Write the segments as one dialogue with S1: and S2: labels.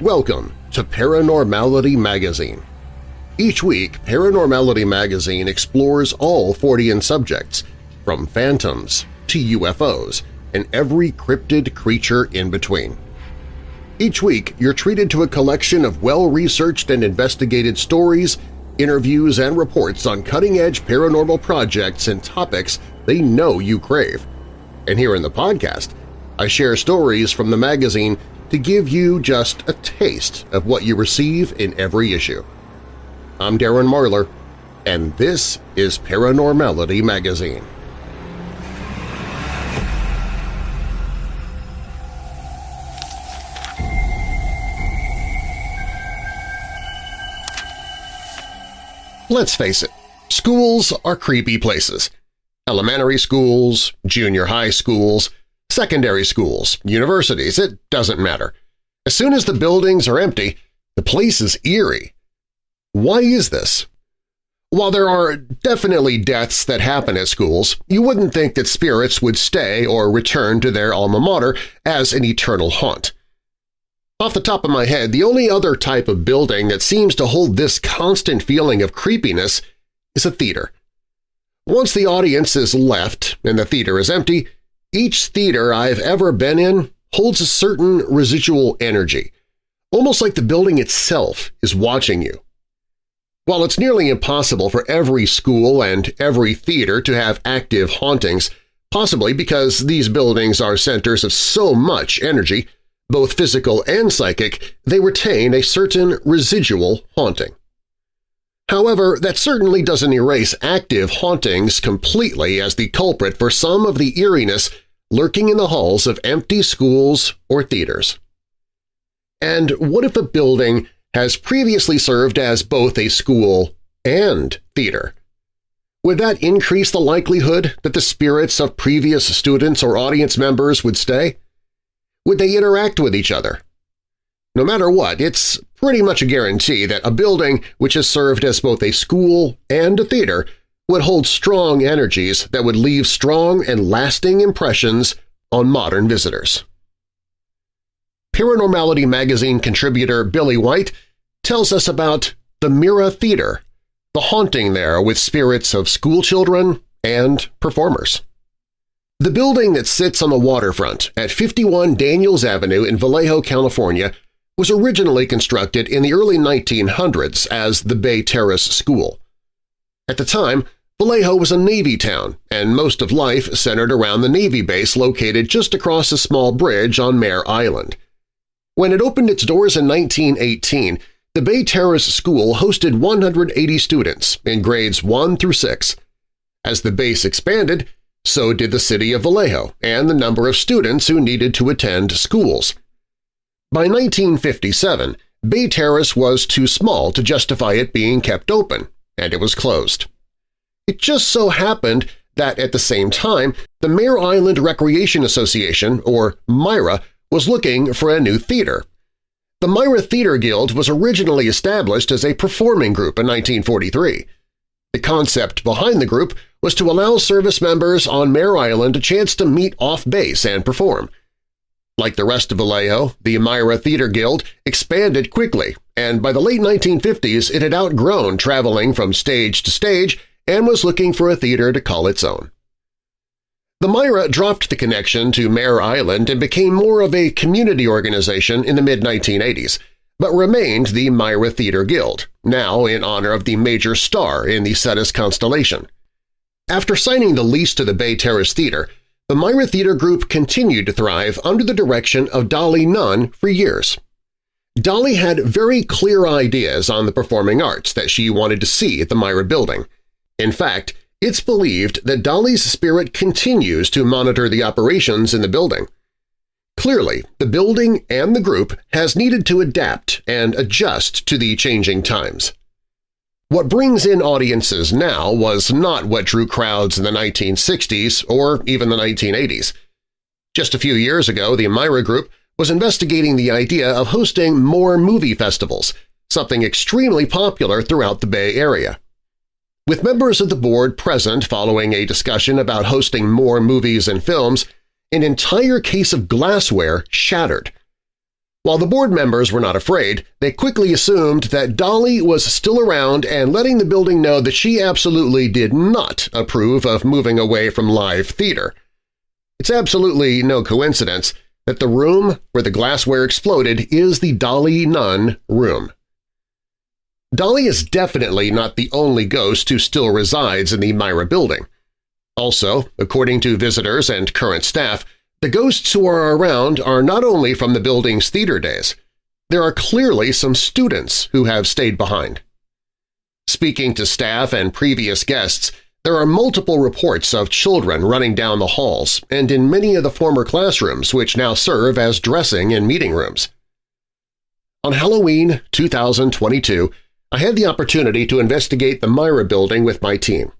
S1: Welcome to Paranormality Magazine. Each week, Paranormality Magazine explores all Fortean subjects, from phantoms to UFOs and every cryptid creature in between. Each week, you're treated to a collection of well-researched and investigated stories, interviews, and reports on cutting-edge paranormal projects and topics they know you crave. And here in the podcast, I share stories from the magazine to give you just a taste of what you receive in every issue. I'm Darren Marlar, and this is Paranormality Magazine. Let's face it, schools are creepy places. Elementary schools, junior high schools, secondary schools, universities, it doesn't matter. As soon as the buildings are empty, the place is eerie. Why is this? While there are definitely deaths that happen at schools, you wouldn't think that spirits would stay or return to their alma mater as an eternal haunt. Off the top of my head, the only other type of building that seems to hold this constant feeling of creepiness is a theater. Once the audience is left and the theater is empty, each theater I've ever been in holds a certain residual energy, almost like the building itself is watching you. While it's nearly impossible for every school and every theater to have active hauntings, possibly because these buildings are centers of so much energy, both physical and psychic, they retain a certain residual haunting. However, that certainly doesn't erase active hauntings completely as the culprit for some of the eeriness lurking in the halls of empty schools or theaters. And what if a building has previously served as both a school and theater? Would that increase the likelihood that the spirits of previous students or audience members would stay? Would they interact with each other? No matter what, it's pretty much a guarantee that a building which has served as both a school and a theater would hold strong energies that would leave strong and lasting impressions on modern visitors. Paranormality Magazine contributor Billy White tells us about the MIRA Theater, the haunting there with spirits of schoolchildren and performers. The building that sits on the waterfront at 51 Daniels Avenue in Vallejo, California, was originally constructed in the early 1900s as the Bay Terrace School. At the time, Vallejo was a Navy town, and most of life centered around the Navy base located just across a small bridge on Mare Island. When it opened its doors in 1918, the Bay Terrace School hosted 180 students in grades 1 through 6. As the base expanded, so did the city of Vallejo and the number of students who needed to attend schools. By 1957, Bay Terrace was too small to justify it being kept open, and it was closed. It just so happened that at the same time, the Mare Island Recreation Association, or MIRA, was looking for a new theater. The MIRA Theater Guild was originally established as a performing group in 1943. The concept behind the group was to allow service members on Mare Island a chance to meet off-base and perform. Like the rest of Vallejo, the MIRA Theater Guild expanded quickly, and by the late 1950s it had outgrown traveling from stage to stage and was looking for a theater to call its own. The MIRA dropped the connection to Mare Island and became more of a community organization in the mid-1980s, but remained the MIRA Theater Guild, now in honor of the major star in the Cetus constellation. After signing the lease to the Bay Terrace Theater, the MIRA Theater Group continued to thrive under the direction of Dolly Nunn for years. Dolly had very clear ideas on the performing arts that she wanted to see at the MIRA building. In fact, it's believed that Dolly's spirit continues to monitor the operations in the building. Clearly, the building and the group has needed to adapt and adjust to the changing times. What brings in audiences now was not what drew crowds in the 1960s or even the 1980s. Just a few years ago, the MIRA Group was investigating the idea of hosting more movie festivals, something extremely popular throughout the Bay Area. With members of the board present following a discussion about hosting more movies and films, an entire case of glassware shattered. While the board members were not afraid, they quickly assumed that Dolly was still around and letting the building know that she absolutely did not approve of moving away from live theater. It's absolutely no coincidence that the room where the glassware exploded is the Dolly Nunn room. Dolly is definitely not the only ghost who still resides in the MIRA building. Also, according to visitors and current staff, the ghosts who are around are not only from the building's theater days. There are clearly some students who have stayed behind. Speaking to staff and previous guests, there are multiple reports of children running down the halls and in many of the former classrooms which now serve as dressing and meeting rooms. On Halloween 2022, I had the opportunity to investigate the MIRA building with my team.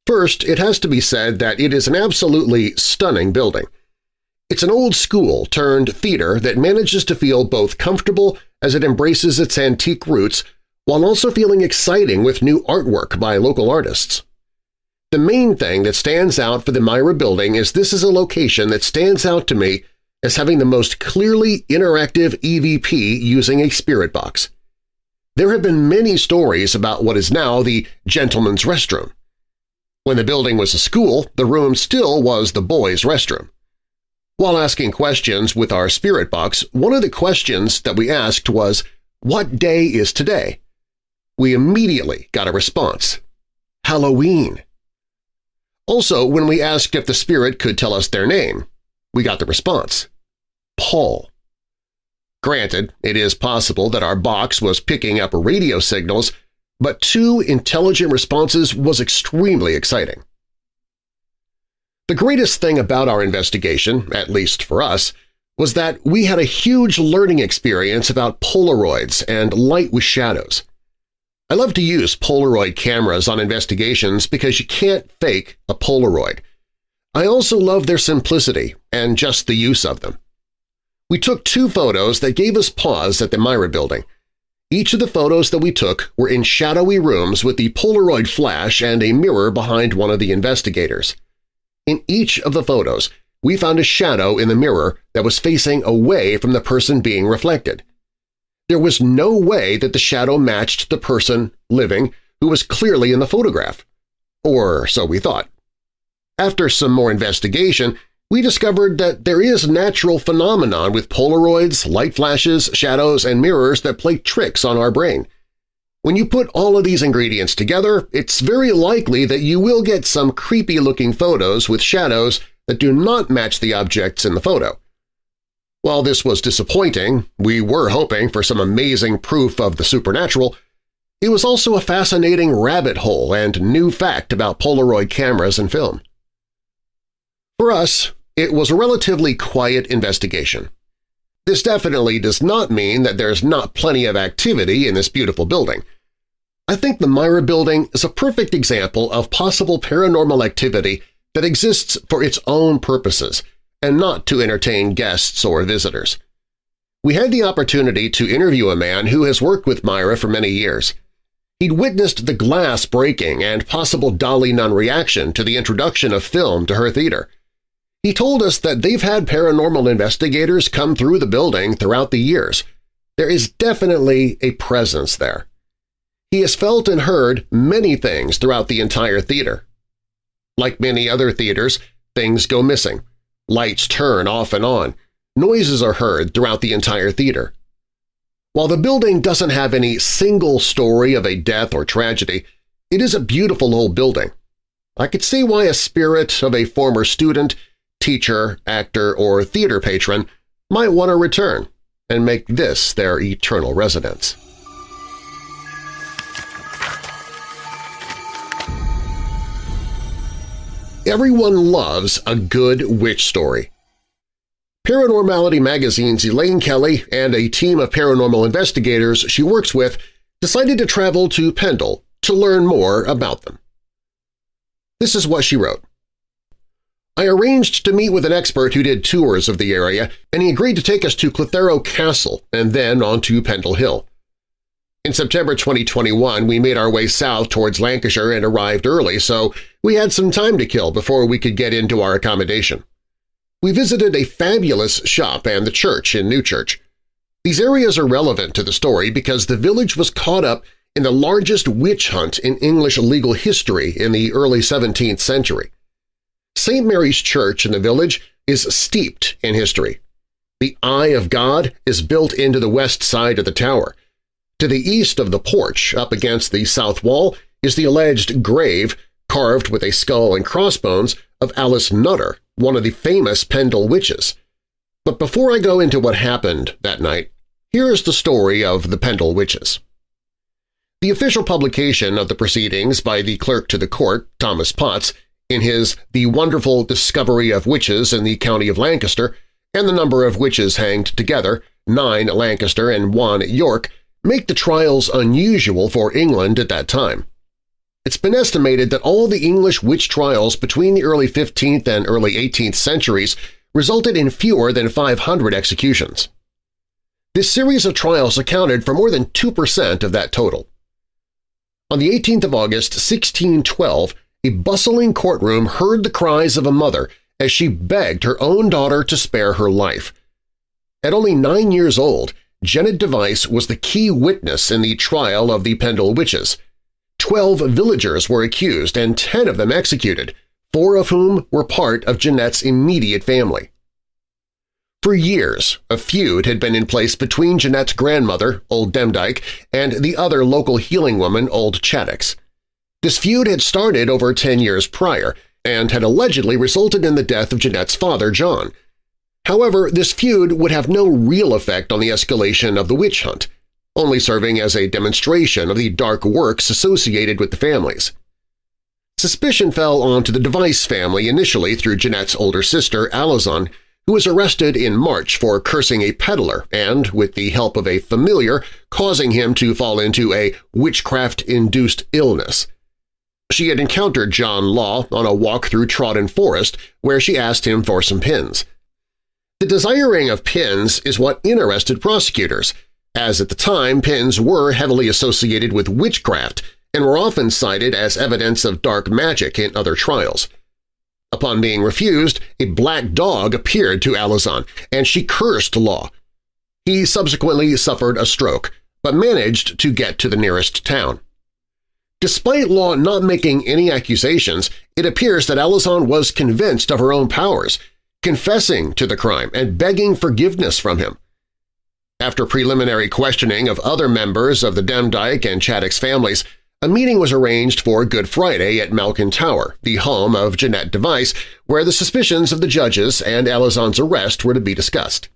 S1: First, it has to be said that it is an absolutely stunning building. It's an old school turned theater that manages to feel both comfortable as it embraces its antique roots while also feeling exciting with new artwork by local artists. The main thing that stands out for the MIRA building is this is a location that stands out to me as having the most clearly interactive EVP using a spirit box. There have been many stories about what is now the gentleman's restroom. When the building was a school, the room still was the boys' restroom. While asking questions with our spirit box, one of the questions that we asked was, "What day is today?" We immediately got a response, "Halloween." Also, when we asked if the spirit could tell us their name, we got the response, "Paul." Granted, it is possible that our box was picking up radio signals, but 2 intelligent responses was extremely exciting. The greatest thing about our investigation, at least for us, was that we had a huge learning experience about Polaroids and light with shadows. I love to use Polaroid cameras on investigations because you can't fake a Polaroid. I also love their simplicity and just the use of them. We took 2 photos that gave us pause at the MIRA building. Each of the photos that we took were in shadowy rooms with the Polaroid flash and a mirror behind one of the investigators. In each of the photos, we found a shadow in the mirror that was facing away from the person being reflected. There was no way that the shadow matched the person living who was clearly in the photograph. Or so we thought. After some more investigation, we discovered that there is a natural phenomenon with Polaroids, light flashes, shadows, and mirrors that play tricks on our brain. When you put all of these ingredients together, it's very likely that you will get some creepy-looking photos with shadows that do not match the objects in the photo. While this was disappointing, we were hoping for some amazing proof of the supernatural, it was also a fascinating rabbit hole and new fact about Polaroid cameras and film. For us, it was a relatively quiet investigation. This definitely does not mean that there's not plenty of activity in this beautiful building. I think the MIRA building is a perfect example of possible paranormal activity that exists for its own purposes and not to entertain guests or visitors. We had the opportunity to interview a man who has worked with MIRA for many years. He'd witnessed the glass breaking and possible Dolly Nunn reaction to the introduction of film to her theater. He told us that they've had paranormal investigators come through the building throughout the years. There is definitely a presence there. He has felt and heard many things throughout the entire theater. Like many other theaters, things go missing. Lights turn off and on. Noises are heard throughout the entire theater. While the building doesn't have any single story of a death or tragedy, it is a beautiful old building. I could see why a spirit of a former student, teacher, actor, or theater patron might want to return and make this their eternal residence. Everyone loves a good witch story. Paranormality Magazine's Elaine Kelly and a team of paranormal investigators she works with decided to travel to Pendle to learn more about them. This is what she wrote. I arranged to meet with an expert who did tours of the area, and he agreed to take us to Clitheroe Castle and then on to Pendle Hill. In September 2021, we made our way south towards Lancashire and arrived early, so we had some time to kill before we could get into our accommodation. We visited a fabulous shop and the church in Newchurch. These areas are relevant to the story because the village was caught up in the largest witch hunt in English legal history in the early 17th century. St. Mary's Church in the village is steeped in history. The Eye of God is built into the west side of the tower. To the east of the porch, up against the south wall, is the alleged grave, carved with a skull and crossbones, of Alice Nutter, one of the famous Pendle witches. But before I go into what happened that night, here is the story of the Pendle witches. The official publication of the proceedings by the clerk to the court, Thomas Potts, in his The Wonderful Discovery of Witches in the County of Lancaster, and the number of witches hanged together, 9 at Lancaster and 1 at York, make the trials unusual for England at that time. It's been estimated that all the English witch trials between the early 15th and early 18th centuries resulted in fewer than 500 executions. This series of trials accounted for more than 2% of that total. On the 18th of August, 1612, a bustling courtroom heard the cries of a mother as she begged her own daughter to spare her life. At only 9 years old, Janet Device was the key witness in the trial of the Pendle witches. 12 villagers were accused and 10 of them executed, 4 of whom were part of Jeanette's immediate family. For years, a feud had been in place between Jeanette's grandmother, Old Demdike, and the other local healing woman, Old Chattox. This feud had started over 10 years prior and had allegedly resulted in the death of Jeanette's father, John. However, this feud would have no real effect on the escalation of the witch hunt, only serving as a demonstration of the dark works associated with the families. Suspicion fell onto the Device family initially through Jeanette's older sister, Alison, who was arrested in March for cursing a peddler and, with the help of a familiar, causing him to fall into a witchcraft-induced illness. She had encountered John Law on a walk through Trodden Forest where she asked him for some pins. The desiring of pins is what interested prosecutors, as at the time pins were heavily associated with witchcraft and were often cited as evidence of dark magic in other trials. Upon being refused, a black dog appeared to Alison, and she cursed Law. He subsequently suffered a stroke, but managed to get to the nearest town. Despite Law not making any accusations, it appears that Alison was convinced of her own powers, confessing to the crime and begging forgiveness from him. After preliminary questioning of other members of the Demdike and Chattox families, a meeting was arranged for Good Friday at Malkin Tower, the home of Jeanette Device, where the suspicions of the judges and Alison's arrest were to be discussed.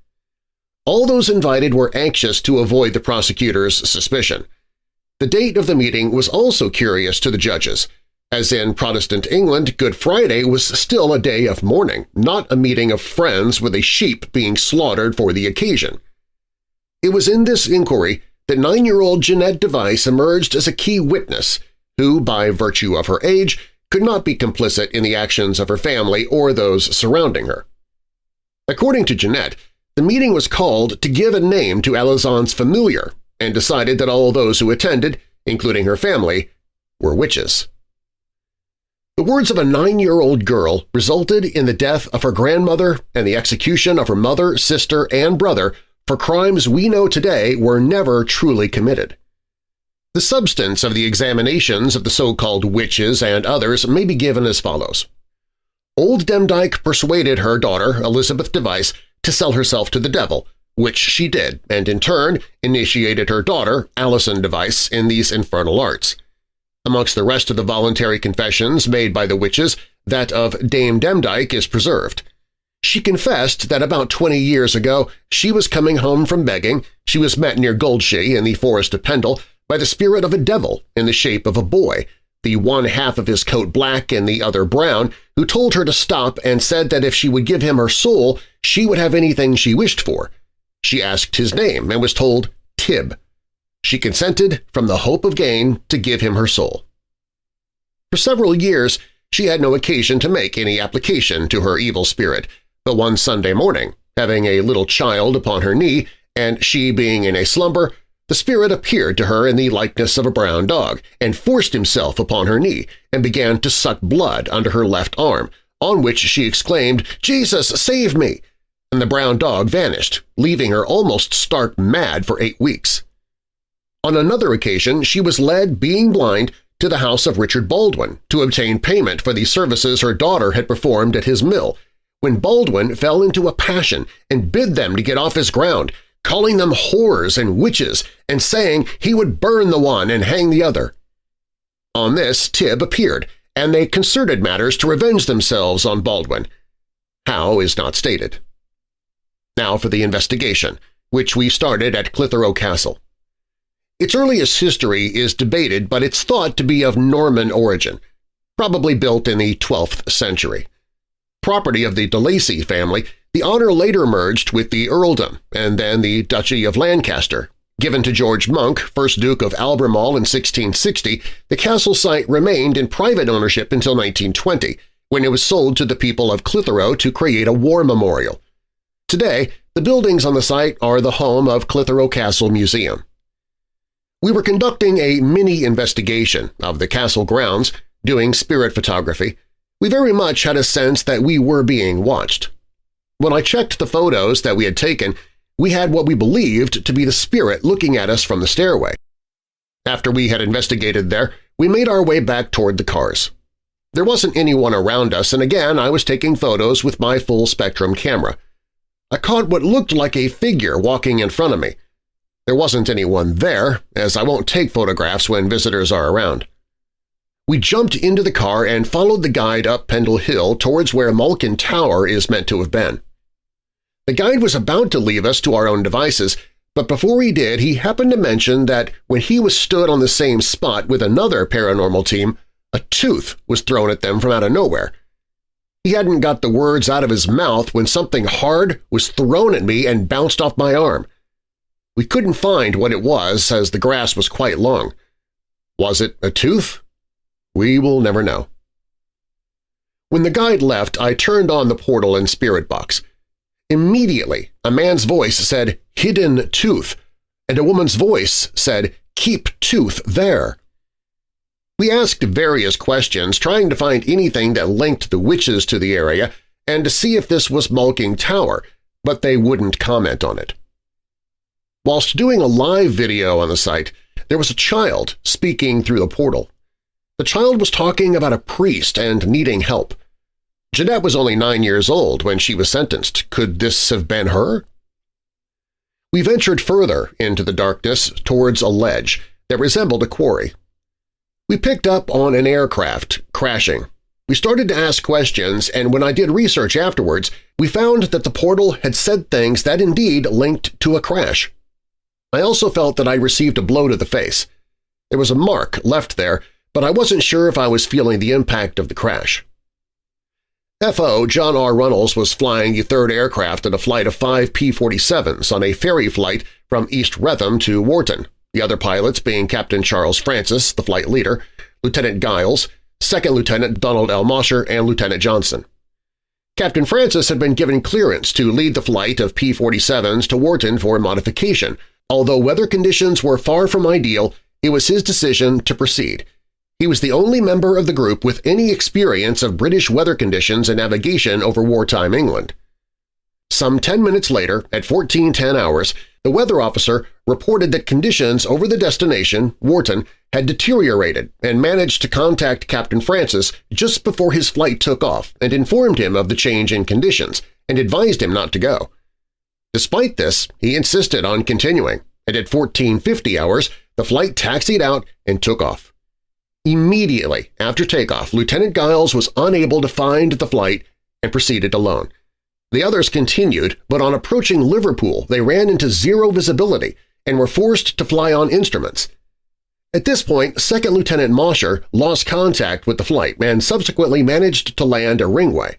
S1: All those invited were anxious to avoid the prosecutor's suspicion. The date of the meeting was also curious to the judges. As in Protestant England, Good Friday was still a day of mourning, not a meeting of friends with a sheep being slaughtered for the occasion. It was in this inquiry that 9-year-old Jeanette Device emerged as a key witness who, by virtue of her age, could not be complicit in the actions of her family or those surrounding her. According to Jeanette, the meeting was called to give a name to Alison's familiar and decided that all those who attended, including her family, were witches. The words of a 9-year-old girl resulted in the death of her grandmother and the execution of her mother, sister, and brother for crimes we know today were never truly committed. The substance of the examinations of the so-called witches and others may be given as follows. Old Demdike persuaded her daughter, Elizabeth Device, to sell herself to the devil, which she did, and in turn initiated her daughter, Alison Device, in these infernal arts. Amongst the rest of the voluntary confessions made by the witches, that of Dame Demdike is preserved. She confessed that about 20 years ago she was coming home from begging, she was met near Goldshey in the forest of Pendle by the spirit of a devil in the shape of a boy, the one half of his coat black and the other brown, who told her to stop and said that if she would give him her soul, she would have anything she wished for. She asked his name and was told Tib. She consented from the hope of gain to give him her soul. For several years, she had no occasion to make any application to her evil spirit, but one Sunday morning, having a little child upon her knee, and she being in a slumber, the spirit appeared to her in the likeness of a brown dog and forced himself upon her knee and began to suck blood under her left arm, on which she exclaimed, "Jesus, save me!" and the brown dog vanished, leaving her almost stark mad for 8 weeks. On another occasion, she was led, being blind, to the house of Richard Baldwin to obtain payment for the services her daughter had performed at his mill, when Baldwin fell into a passion and bid them to get off his ground, calling them whores and witches and saying he would burn the one and hang the other. On this, Tib appeared, and they concerted matters to revenge themselves on Baldwin. How is not stated. Now for the investigation, which we started at Clitheroe Castle. Its earliest history is debated, but it's thought to be of Norman origin, probably built in the 12th century. Property of the de Lacy family, the honor later merged with the earldom and then the Duchy of Lancaster. Given to George Monk, 1st Duke of Albemarle in 1660, the castle site remained in private ownership until 1920, when it was sold to the people of Clitheroe to create a war memorial. Today, the buildings on the site are the home of Clitheroe Castle Museum. We were conducting a mini-investigation of the castle grounds, doing spirit photography. We very much had a sense that we were being watched. When I checked the photos that we had taken, we had what we believed to be the spirit looking at us from the stairway. After we had investigated there, we made our way back toward the cars. There wasn't anyone around us, and again I was taking photos with my full-spectrum camera. I caught what looked like a figure walking in front of me. There wasn't anyone there, as I won't take photographs when visitors are around. We jumped into the car and followed the guide up Pendle Hill towards where Malkin Tower is meant to have been. The guide was about to leave us to our own devices, but before he did, he happened to mention that when he was stood on the same spot with another paranormal team, a tooth was thrown at them from out of nowhere. He hadn't got the words out of his mouth when something hard was thrown at me and bounced off my arm. We couldn't find what it was, as the grass was quite long. Was it a tooth? We will never know. When the guide left, I turned on the portal and spirit box. Immediately, a man's voice said, "Hidden tooth," and a woman's voice said, "Keep tooth there." We asked various questions, trying to find anything that linked the witches to the area and to see if this was Malkin Tower, but they wouldn't comment on it. Whilst doing a live video on the site, there was a child speaking through the portal. The child was talking about a priest and needing help. Jeanette was only 9 years old when she was sentenced. Could this have been her? We ventured further into the darkness towards a ledge that resembled a quarry. We picked up on an aircraft crashing. We started to ask questions, and when I did research afterwards, we found that the portal had said things that indeed linked to a crash. I also felt that I received a blow to the face. There was a mark left there, but I wasn't sure if I was feeling the impact of the crash. FO John R. Runnels was flying the 3rd aircraft in a flight of 5 P-47s on a ferry flight from East Wretham to Wharton, the other pilots being Captain Charles Francis, the flight leader, Lieutenant Giles, 2nd Lieutenant Donald L. Mosher, and Lieutenant Johnson. Captain Francis had been given clearance to lead the flight of P-47s to Wharton for modification. Although weather conditions were far from ideal, it was his decision to proceed. He was the only member of the group with any experience of British weather conditions and navigation over wartime England. Some 10 minutes later, at 14:10 hours, the weather officer reported that conditions over the destination, Wharton, had deteriorated and managed to contact Captain Francis just before his flight took off and informed him of the change in conditions and advised him not to go. Despite this, he insisted on continuing, and at 14:50 hours, the flight taxied out and took off. Immediately after takeoff, Lieutenant Giles was unable to find the flight and proceeded alone. The others continued, but on approaching Liverpool, they ran into zero visibility and were forced to fly on instruments. At this point, 2nd Lieutenant Mosher lost contact with the flight and subsequently managed to land a ringway.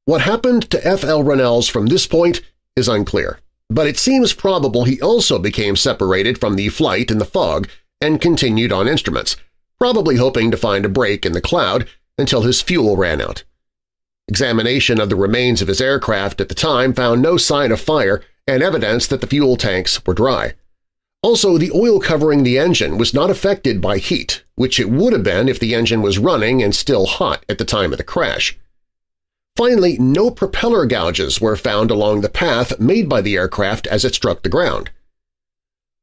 S1: What happened to F.L. Runnels from this point is unclear, but it seems probable he also became separated from the flight in the fog and continued on instruments, probably hoping to find a break in the cloud until his fuel ran out. Examination of the remains of his aircraft at the time found no sign of fire and evidence that the fuel tanks were dry. Also, the oil covering the engine was not affected by heat, which it would have been if the engine was running and still hot at the time of the crash. Finally, no propeller gouges were found along the path made by the aircraft as it struck the ground.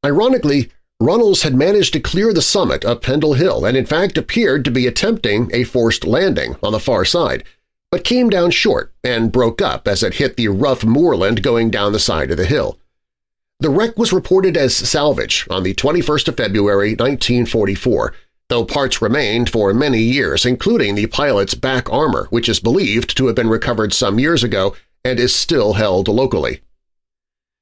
S1: Ironically, Runnels had managed to clear the summit of Pendle Hill and in fact appeared to be attempting a forced landing on the far side, but came down short and broke up as it hit the rough moorland going down the side of the hill. The wreck was reported as salvage on the 21st of February, 1944, though parts remained for many years, including the pilot's back armor, which is believed to have been recovered some years ago and is still held locally.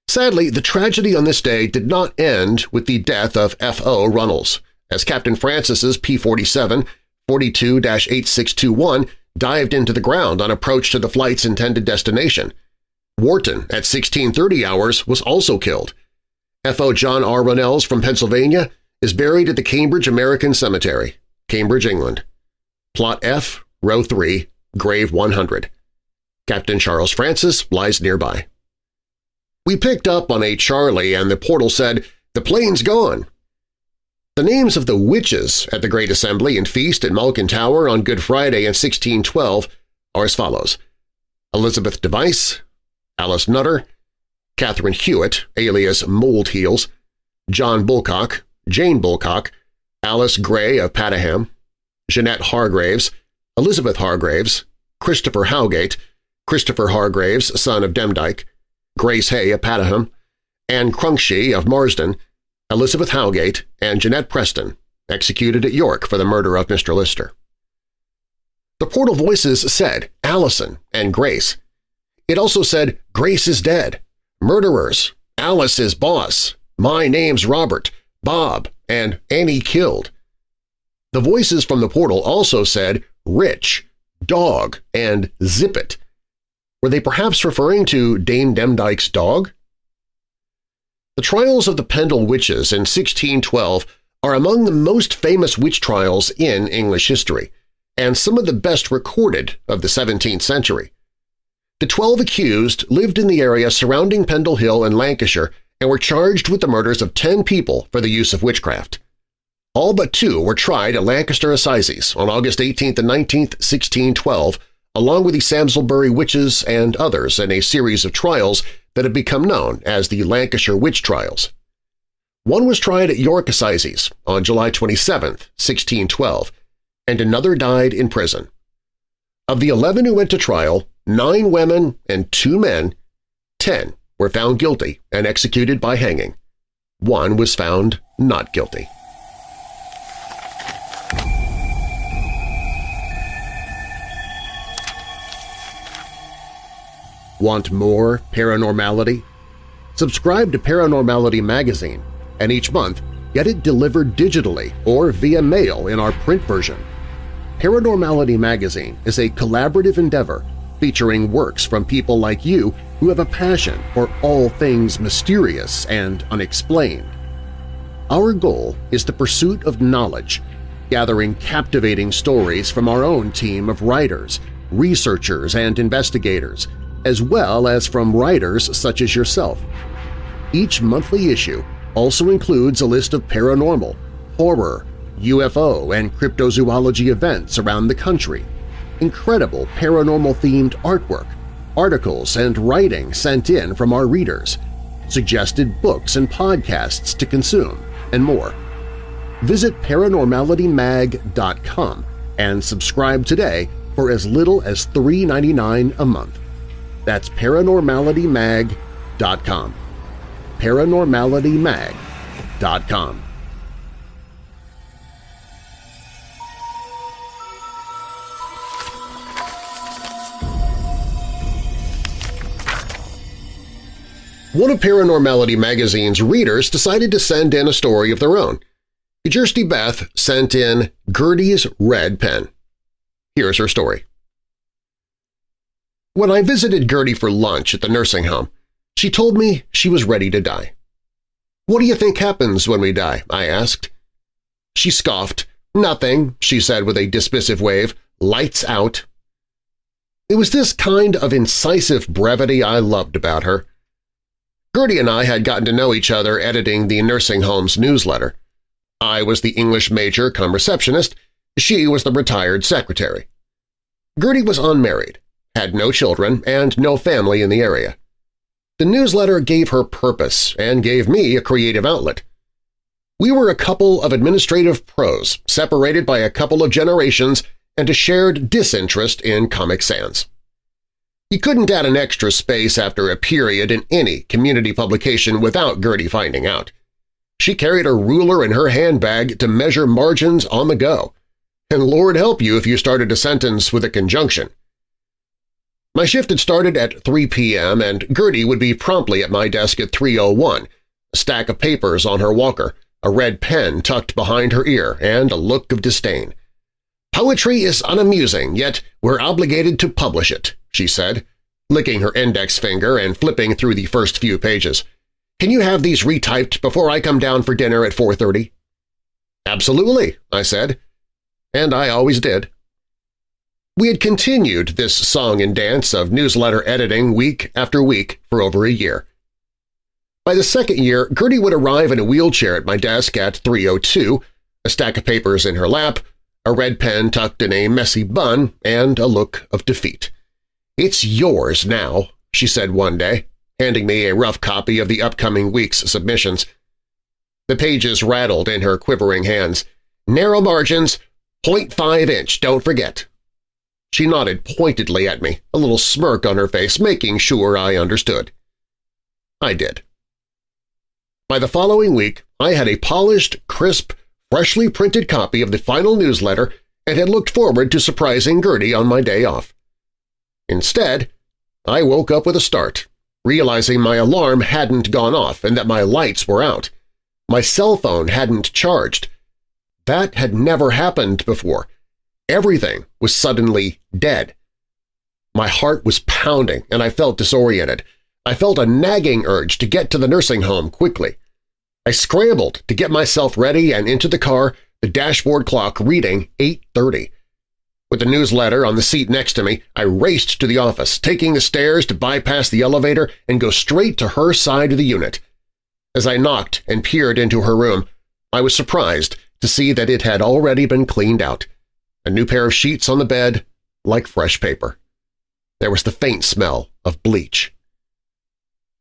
S1: Sadly, the tragedy on this day did not end with the death of F.O. Runnels, as Captain Francis's P-47 42-8621 dived into the ground on approach to the flight's intended destination. Wharton, at 1630 hours, was also killed. F.O. John R. Runnels from Pennsylvania is buried at the Cambridge American Cemetery, Cambridge, England. Plot F, Row 3, Grave 100. Captain Charles Francis lies nearby. We picked up on a Charlie and the portal said, "The plane's gone." The names of the witches at the Great Assembly and Feast at Malkin Tower on Good Friday in 1612 are as follows: Elizabeth Device, Alice Nutter, Catherine Hewitt, alias Mold Heels, John Bulcock, Jane Bulcock, Alice Gray of Padiham, Jeanette Hargraves, Elizabeth Hargraves, Christopher Howgate, Christopher Hargraves, son of Demdike, Grace Hay of Padiham, Anne Crunkshee of Marsden, Elizabeth Howgate, and Jeanette Preston, executed at York for the murder of Mr. Lister. The portal voices said Allison and Grace. It also said, "Grace is dead," "Murderers," "Alice is boss," "My name's Robert," "Bob," and "Annie killed." The voices from the portal also said "Rich," "Dog," and "Zip it." Were they perhaps referring to Dame Demdike's dog? The trials of the Pendle witches in 1612 are among the most famous witch trials in English history, and some of the best recorded of the 17th century. The 12 accused lived in the area surrounding Pendle Hill in Lancashire and were charged with the murders of 10 people for the use of witchcraft. All but 2 were tried at Lancaster Assizes on August 18th and 19th, 1612, along with the Samlesbury witches and others in a series of trials that have become known as the Lancashire Witch Trials. One was tried at York Assizes on July 27th, 1612, and another died in prison. Of the 11 who went to trial, 9 women and 2 men, 10 were found guilty and executed by hanging. 1 was found not guilty. Want more paranormality? Subscribe to Paranormality Magazine, and each month get it delivered digitally or via mail in our print version. Paranormality Magazine is a collaborative endeavor featuring works from people like you who have a passion for all things mysterious and unexplained. Our goal is the pursuit of knowledge, gathering captivating stories from our own team of writers, researchers, and investigators, as well as from writers such as yourself. Each monthly issue also includes a list of paranormal, horror, UFO, and cryptozoology events around the country, incredible paranormal-themed artwork, articles and writing sent in from our readers, suggested books and podcasts to consume, and more. Visit ParanormalityMag.com and subscribe today for as little as $3.99 a month. That's ParanormalityMag.com. ParanormalityMag.com. One of Paranormality Magazine's readers decided to send in a story of their own. Kjersti Beth sent in Gertie's Red Pen. Here's her story. When I visited Gertie for lunch at the nursing home, she told me she was ready to die. "What do you think happens when we die?" I asked. She scoffed. "Nothing," she said with a dismissive wave. "Lights out." It was this kind of incisive brevity I loved about her. Gertie and I had gotten to know each other editing the nursing home's newsletter. I was the English major cum receptionist, she was the retired secretary. Gertie was unmarried, had no children and no family in the area. The newsletter gave her purpose and gave me a creative outlet. We were a couple of administrative pros separated by a couple of generations and a shared disinterest in Comic Sans. You couldn't add an extra space after a period in any community publication without Gertie finding out. She carried a ruler in her handbag to measure margins on the go, and Lord help you if you started a sentence with a conjunction. My shift had started at 3 p.m. and Gertie would be promptly at my desk at 3:01, a stack of papers on her walker, a red pen tucked behind her ear, and a look of disdain. "Poetry is unamusing, yet we're obligated to publish it," she said, licking her index finger and flipping through the first few pages. "Can you have these retyped before I come down for dinner at 4:30? "Absolutely," I said, and I always did. We had continued this song and dance of newsletter editing week after week for over a year. By the second year, Gertie would arrive in a wheelchair at my desk at 3:02, a stack of papers in her lap, a red pen tucked in a messy bun, and a look of defeat. "It's yours now," she said one day, handing me a rough copy of the upcoming week's submissions. The pages rattled in her quivering hands. "Narrow margins, 0.5 inch, don't forget." She nodded pointedly at me, a little smirk on her face, making sure I understood. I did. By the following week, I had a polished, crisp, freshly printed copy of the final newsletter and had looked forward to surprising Gertie on my day off. Instead, I woke up with a start, realizing my alarm hadn't gone off and that my lights were out. My cell phone hadn't charged. That had never happened before. Everything was suddenly dead. My heart was pounding and I felt disoriented. I felt a nagging urge to get to the nursing home quickly. I scrambled to get myself ready and into the car, the dashboard clock reading 8:30. With the newsletter on the seat next to me, I raced to the office, taking the stairs to bypass the elevator and go straight to her side of the unit. As I knocked and peered into her room, I was surprised to see that it had already been cleaned out. A new pair of sheets on the bed, like fresh paper. There was the faint smell of bleach.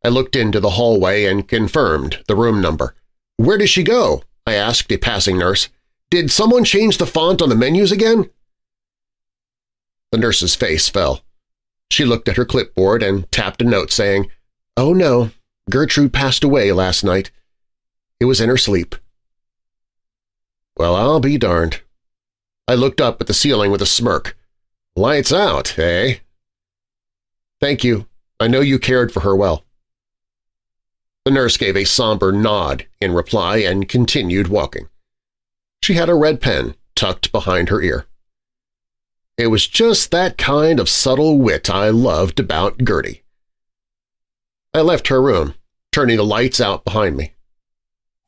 S1: I looked into the hallway and confirmed the room number. "Where did she go?" I asked a passing nurse. "Did someone change the font on the menus again?" The nurse's face fell. She looked at her clipboard and tapped a note saying, "Oh no, Gertrude passed away last night. It was in her sleep." Well, I'll be darned. I looked up at the ceiling with a smirk. "Lights out, eh?" "Thank you. I know you cared for her well." The nurse gave a somber nod in reply and continued walking. She had a red pen tucked behind her ear. It was just that kind of subtle wit I loved about Gertie. I left her room, turning the lights out behind me.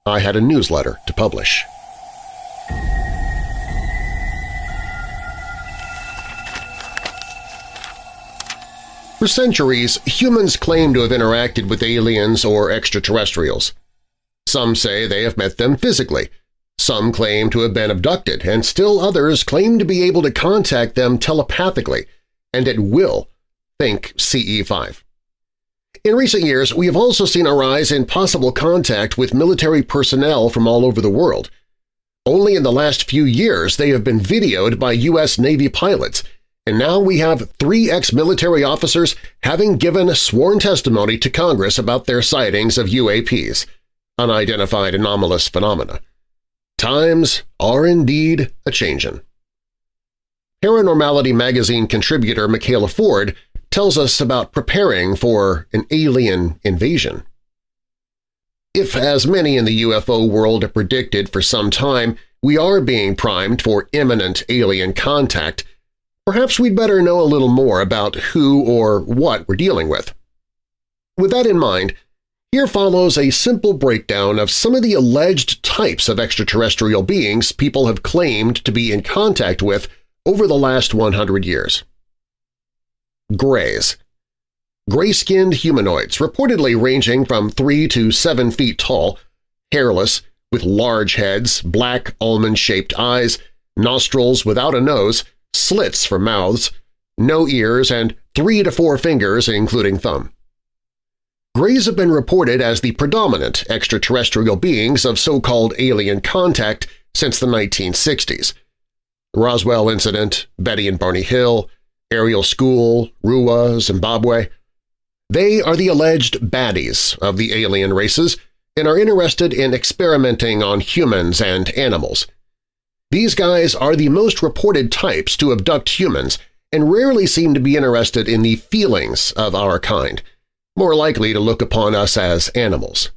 S1: I had a newsletter to publish. For centuries, humans claim to have interacted with aliens or extraterrestrials. Some say they have met them physically. Some claim to have been abducted, and still others claim to be able to contact them telepathically and at will. Think CE5. In recent years, we have also seen a rise in possible contact with military personnel from all over the world. Only in the last few years they have been videoed by U.S. Navy pilots, and now we have 3 ex-military officers having given sworn testimony to Congress about their sightings of UAPs, unidentified anomalous phenomena. Times are indeed a-changin'. Paranormality Magazine contributor Michaela tells us about preparing for an alien invasion. If, as many in the UFO world have predicted for some time, we are being primed for imminent alien contact, perhaps we'd better know a little more about who or what we're dealing with. With that in mind, here follows a simple breakdown of some of the alleged types of extraterrestrial beings people have claimed to be in contact with over the last 100 years. Greys. Gray-skinned humanoids, reportedly ranging from 3 to 7 feet tall, hairless, with large heads, black almond-shaped eyes, nostrils without a nose, slits for mouths, no ears, and 3 to 4 fingers, including thumb. Greys have been reported as the predominant extraterrestrial beings of so-called alien contact since the 1960s. The Roswell incident, Betty and Barney Hill, Ariel School, Ruwa, Zimbabwe. They are the alleged baddies of the alien races and are interested in experimenting on humans and animals. These guys are the most reported types to abduct humans and rarely seem to be interested in the feelings of our kind, more likely to look upon us as animals.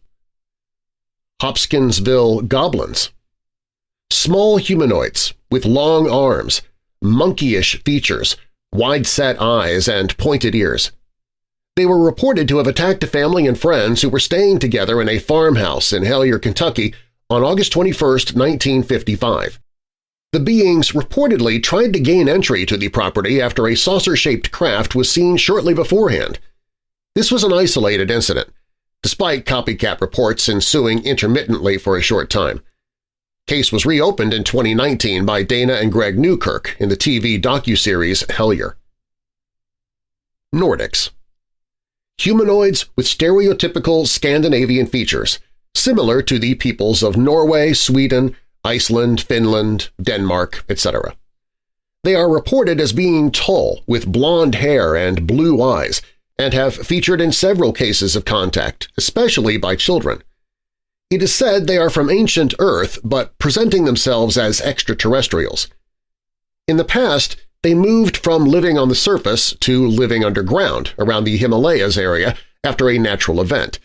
S1: Hopkinsville goblins. Small humanoids with long arms, monkeyish features, wide-set eyes, and pointed ears. They were reported to have attacked a family and friends who were staying together in a farmhouse in Hellier, Kentucky on August 21, 1955. The beings reportedly tried to gain entry to the property after a saucer-shaped craft was seen shortly beforehand. This was an isolated incident, despite copycat reports ensuing intermittently for a short time. Case was reopened in 2019 by Dana and Greg Newkirk in the TV docuseries Hellier. Nordics. Humanoids with stereotypical Scandinavian features, similar to the peoples of Norway, Sweden, Iceland, Finland, Denmark, etc. They are reported as being tall, with blonde hair and blue eyes, and have featured in several cases of contact, especially by children. It is said they are from ancient Earth but presenting themselves as extraterrestrials. In the past, they moved from living on the surface to living underground around the Himalayas area after a natural event.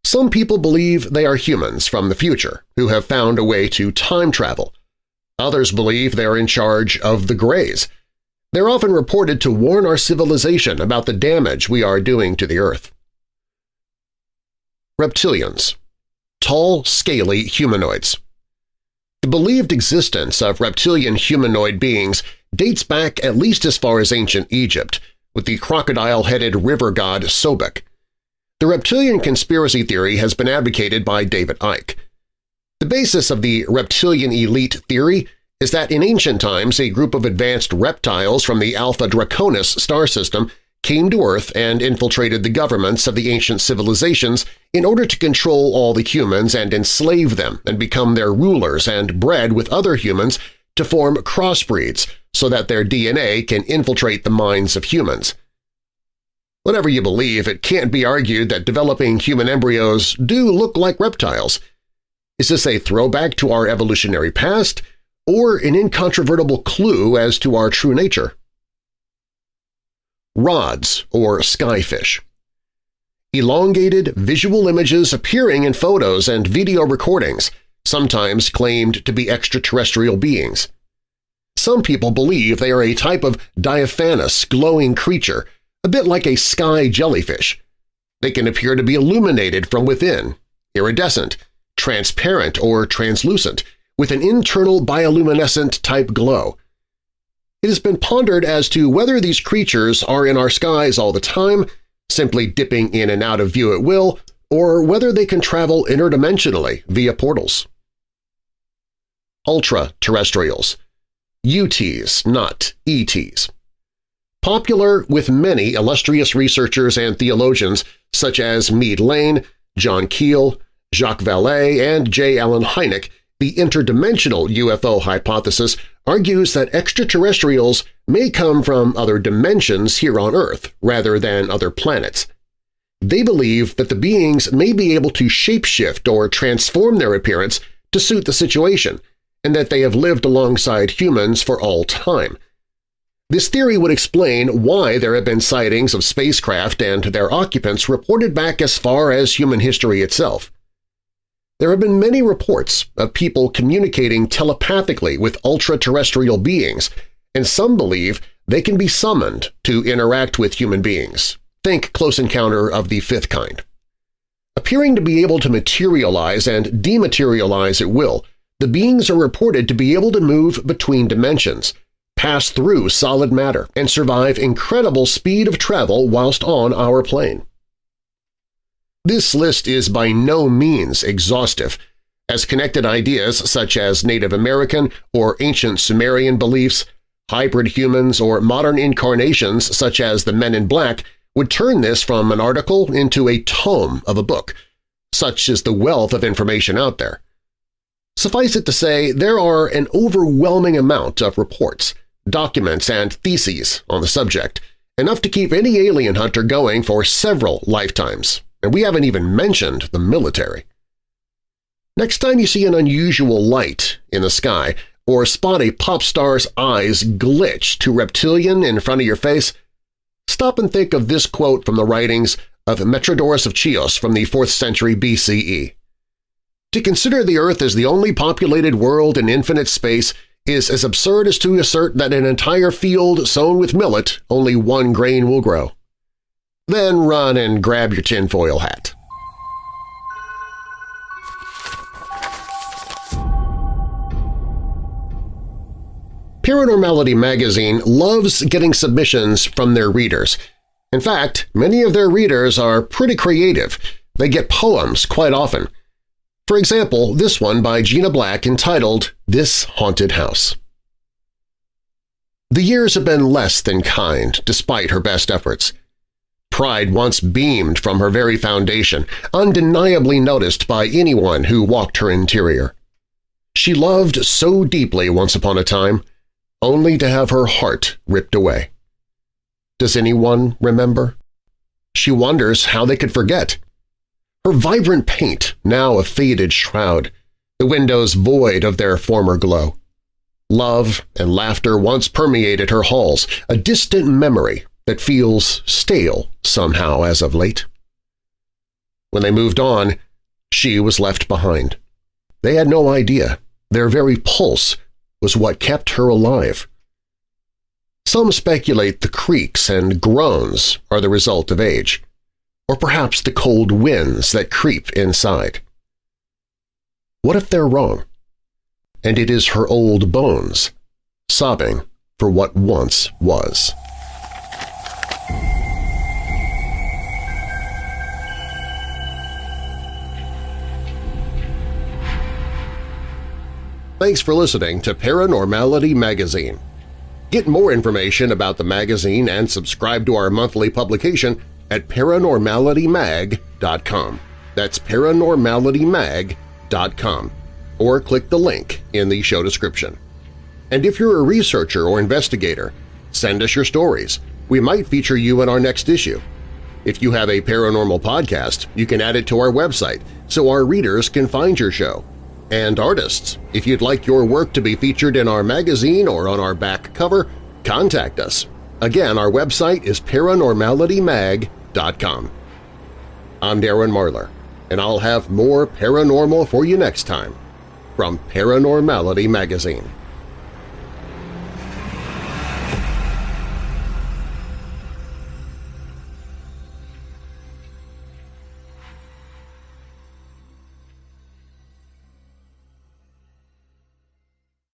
S1: Some people believe they are humans from the future who have found a way to time travel. Others believe they are in charge of the Greys. They're often reported to warn our civilization about the damage we are doing to the Earth. Reptilians. Tall, scaly humanoids. The believed existence of reptilian humanoid beings dates back at least as far as ancient Egypt, with the crocodile-headed river god Sobek. The reptilian conspiracy theory has been advocated by David Icke. The basis of the reptilian elite theory is that in ancient times a group of advanced reptiles from the Alpha Draconis star system came to Earth and infiltrated the governments of the ancient civilizations in order to control all the humans and enslave them and become their rulers and bred with other humans to form crossbreeds so that their DNA can infiltrate the minds of humans. Whatever you believe, it can't be argued that developing human embryos do look like reptiles. Is this a throwback to our evolutionary past or an incontrovertible clue as to our true nature? Rods, or skyfish. Elongated visual images appearing in photos and video recordings, sometimes claimed to be extraterrestrial beings. Some people believe they are a type of diaphanous, glowing creature, a bit like a sky jellyfish. They can appear to be illuminated from within, iridescent, transparent, or translucent, with an internal bioluminescent-type glow. It has been pondered as to whether these creatures are in our skies all the time, simply dipping in and out of view at will, or whether they can travel interdimensionally via portals. Ultra-terrestrials. UTs, not ETs. Popular with many illustrious researchers and theologians such as Meade Lane, John Keel, Jacques Vallée, and J. Allen Hynek, the interdimensional UFO hypothesis argues that extraterrestrials may come from other dimensions here on Earth rather than other planets. They believe that the beings may be able to shapeshift or transform their appearance to suit the situation, and that they have lived alongside humans for all time. This theory would explain why there have been sightings of spacecraft and their occupants reported back as far as human history itself. There have been many reports of people communicating telepathically with ultra-terrestrial beings, and some believe they can be summoned to interact with human beings. Think Close Encounter of the Fifth Kind. Appearing to be able to materialize and dematerialize at will, the beings are reported to be able to move between dimensions, pass through solid matter, and survive incredible speed of travel whilst on our plane. This list is by no means exhaustive, as connected ideas such as Native American or ancient Sumerian beliefs, Hybrid humans or modern incarnations such as the Men in Black would turn this from an article into a tome of a book. Such is the wealth of information out there. Suffice it to say, there are an overwhelming amount of reports, documents, and theses on the subject, enough to keep any alien hunter going for several lifetimes, and we haven't even mentioned the military. Next time you see an unusual light in the sky or spot a pop star's eyes glitch to reptilian in front of your face, stop and think of this quote from the writings of Metrodorus of Chios from the 4th century BCE. To consider the Earth as the only populated world in infinite space is as absurd as to assert that an entire field sown with millet only one grain will grow. Then run and grab your tinfoil hat. Paranormality Magazine loves getting submissions from their readers. In fact, many of their readers are pretty creative. They get poems quite often. For example, this one by Gina Black entitled "This Haunted House." The years have been less than kind despite her best efforts. Pride once beamed from her very foundation, undeniably noticed by anyone who walked her interior. She loved so deeply once upon a time, only to have her heart ripped away. Does anyone remember? She wonders how they could forget. Her vibrant paint, now a faded shroud, the windows void of their former glow. Love and laughter once permeated her halls, a distant memory that feels stale somehow as of late. When they moved on, she was left behind. They had no idea their very pulse was what kept her alive. Some speculate the creaks and groans are the result of age, or perhaps the cold winds that creep inside. What if they're wrong, and it is her old bones sobbing for what once was? Thanks for listening to Paranormality Magazine. Get more information about the magazine and subscribe to our monthly publication at paranormalitymag.com. That's paranormalitymag.com, or click the link in the show description. And if you're a researcher or investigator, send us your stories. We might feature you in our next issue. If you have a paranormal podcast, you can add it to our website so our readers can find your show. And artists, if you'd like your work to be featured in our magazine or on our back cover, contact us. Again, our website is paranormalitymag.com. I'm Darren Marlar, and I'll have more paranormal for you next time from Paranormality Magazine.